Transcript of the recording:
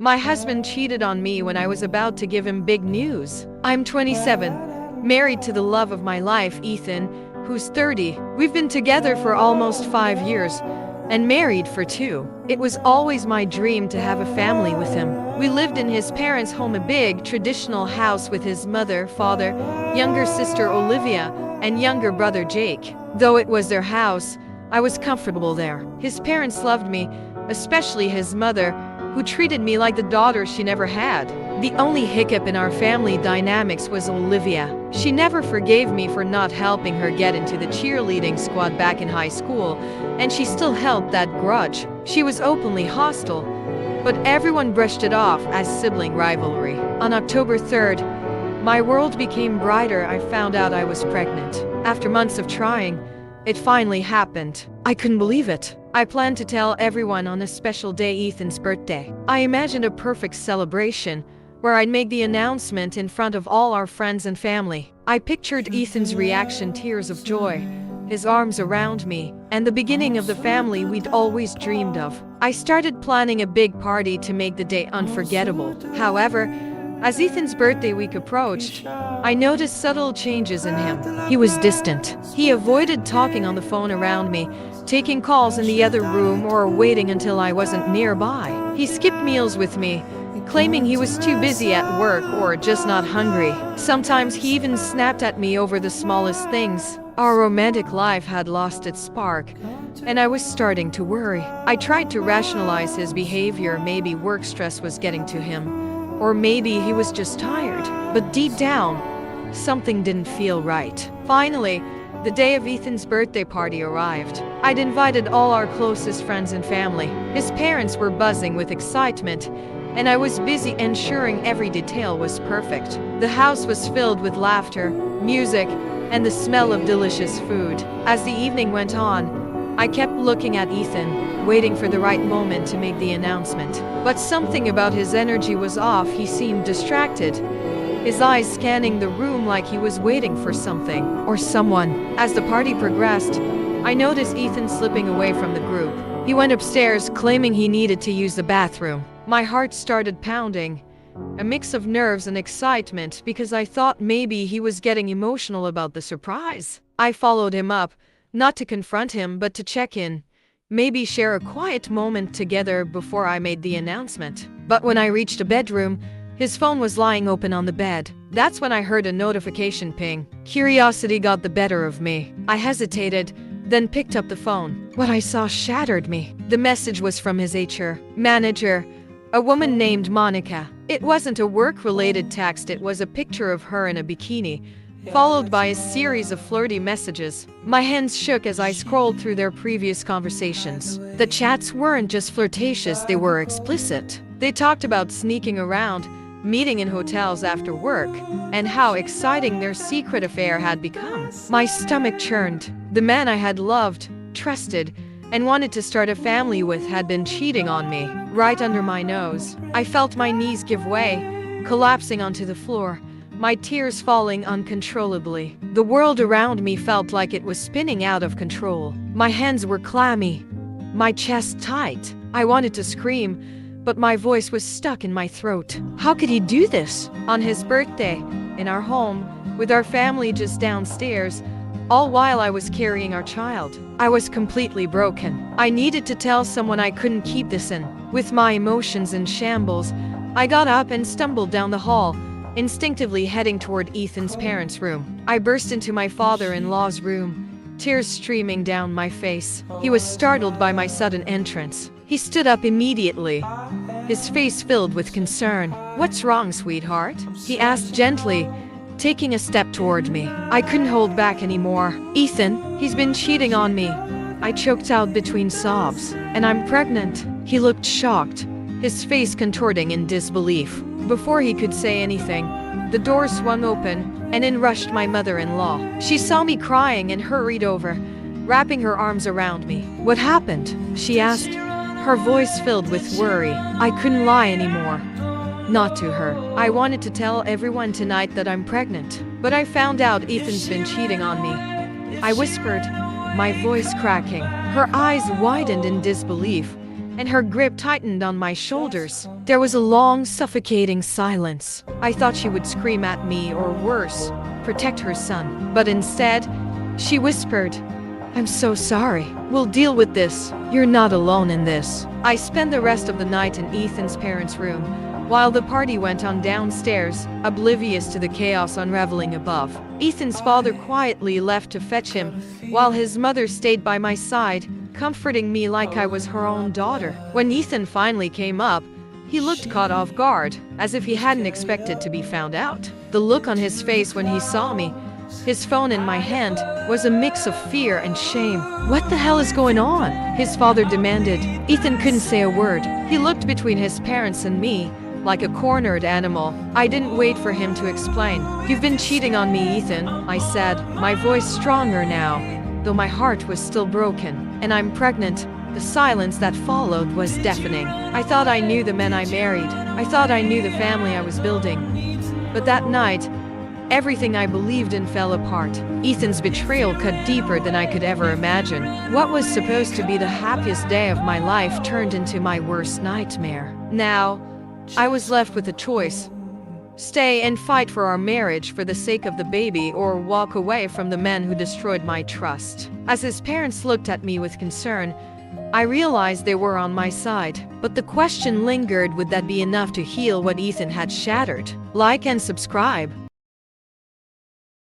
My husband cheated on me when I was about to give him big news. I'm 27, married to the love of my life, Ethan, who's 30. We've been together for almost 5 years and married for 2. It was always my dream to have a family with him. We lived in his parents' home, a big traditional house with his mother, father, younger sister Olivia, and younger brother Jake. Though it was their house, I was comfortable there. His parents loved me, especially his mother, who treated me like the daughter she never had. The only hiccup in our family dynamics was Olivia. She never forgave me for not helping her get into the cheerleading squad back in high school, and she still held that grudge. She was openly hostile, but everyone brushed it off as sibling rivalry. On October 3rd, my world became brighter. I found out I was pregnant. After months of trying, it finally happened. I couldn't believe it. I planned to tell everyone on a special day, Ethan's birthday. I imagined a perfect celebration where I'd make the announcement in front of all our friends and family. I pictured Ethan's reaction, tears of joy, his arms around me, and the beginning of the family we'd always dreamed of. I started planning a big party to make the day unforgettable. However, as Ethan's birthday week approached, I noticed subtle changes in him. He was distant. He avoided talking on the phone around me, taking calls in the other room, or waiting until I wasn't nearby. He skipped meals with me, claiming he was too busy at work or just not hungry. Sometimes he even snapped at me over the smallest things. Our romantic life had lost its spark, and I was starting to worry. I tried to rationalize his behavior. Maybe work stress was getting to him, or maybe he was just tired. But deep down, something didn't feel right. Finally, the day of Ethan's birthday party arrived. I'd invited all our closest friends and family. His parents were buzzing with excitement, and I was busy ensuring every detail was perfect. The house was filled with laughter, music, and the smell of delicious food. As the evening went on, I kept looking at Ethan, waiting for the right moment to make the announcement. But something about his energy was off. He seemed distracted, his eyes scanning the room like he was waiting for something or someone. As the party progressed, I noticed Ethan slipping away from the group. He went upstairs, claiming he needed to use the bathroom. My heart started pounding, a mix of nerves and excitement, because I thought maybe he was getting emotional about the surprise. I followed him up, not to confront him, but to check in, maybe share a quiet moment together before I made the announcement. But when I reached the bedroom, his phone was lying open on the bed. That's when I heard a notification ping. Curiosity got the better of me. I hesitated, then picked up the phone. What I saw shattered me. The message was from his HR manager, a woman named Monica. It wasn't a work-related text. It was a picture of her in a bikini, followed by a series of flirty messages. My hands shook as I scrolled through their previous conversations. The chats weren't just flirtatious, they were explicit. They talked about sneaking around, meeting in hotels after work, and how exciting their secret affair had become. My stomach churned. The man I had loved, trusted, and wanted to start a family with had been cheating on me, right under my nose. I felt my knees give way, collapsing onto the floor, my tears falling uncontrollably. The world around me felt like it was spinning out of control. My hands were clammy, my chest tight. I wanted to scream, but my voice was stuck in my throat. How could he do this? On his birthday, in our home, with our family just downstairs, all while I was carrying our child. I was completely broken. I needed to tell someone. I couldn't keep this in. With my emotions in shambles, I got up and stumbled down the hall, instinctively heading toward Ethan's parents' room. I burst into my father-in-law's room, tears streaming down my face. He was startled by my sudden entrance. He stood up immediately, his face filled with concern. "What's wrong, sweetheart?" he asked gently, taking a step toward me. I couldn't hold back anymore. "Ethan, he's been cheating on me," I choked out between sobs. "And I'm pregnant." He looked shocked, his face contorting in disbelief. Before he could say anything, the door swung open, and in rushed my mother-in-law. She saw me crying and hurried over, wrapping her arms around me. "What happened?" she asked, her voice filled with worry. I couldn't lie anymore. Not to her. I wanted to tell everyone tonight that I'm pregnant, but I found out Ethan's been cheating on me. I whispered, my voice cracking. Her eyes widened in disbelief, and her grip tightened on my shoulders. There was a long, suffocating silence. I thought she would scream at me or worse, protect her son. But instead, she whispered, "I'm so sorry. We'll deal with this. You're not alone in this." I spent the rest of the night in Ethan's parents' room, while the party went on downstairs, oblivious to the chaos unraveling above. Ethan's father quietly left to fetch him, while his mother stayed by my side, comforting me like I was her own daughter. When Ethan finally came up, he looked caught off guard, as if he hadn't expected to be found out. The look on his face when he saw me, his phone in my hand, was a mix of fear and shame. "What the hell is going on?" his father demanded. Ethan couldn't say a word. He looked between his parents and me, like a cornered animal. I didn't wait for him to explain. "You've been cheating on me, Ethan," I said, my voice stronger now, though my heart was still broken. "And I'm pregnant." The silence that followed was deafening. I thought I knew the men I married. I thought I knew the family I was building. But that night, everything I believed in fell apart. Ethan's betrayal cut deeper than I could ever imagine. What was supposed to be the happiest day of my life turned into my worst nightmare. Now, I was left with a choice. Stay and fight for our marriage for the sake of the baby, or walk away from the men who destroyed my trust. As his parents looked at me with concern, I realized they were on my side. But the question lingered, would that be enough to heal what Ethan had shattered? Like and subscribe.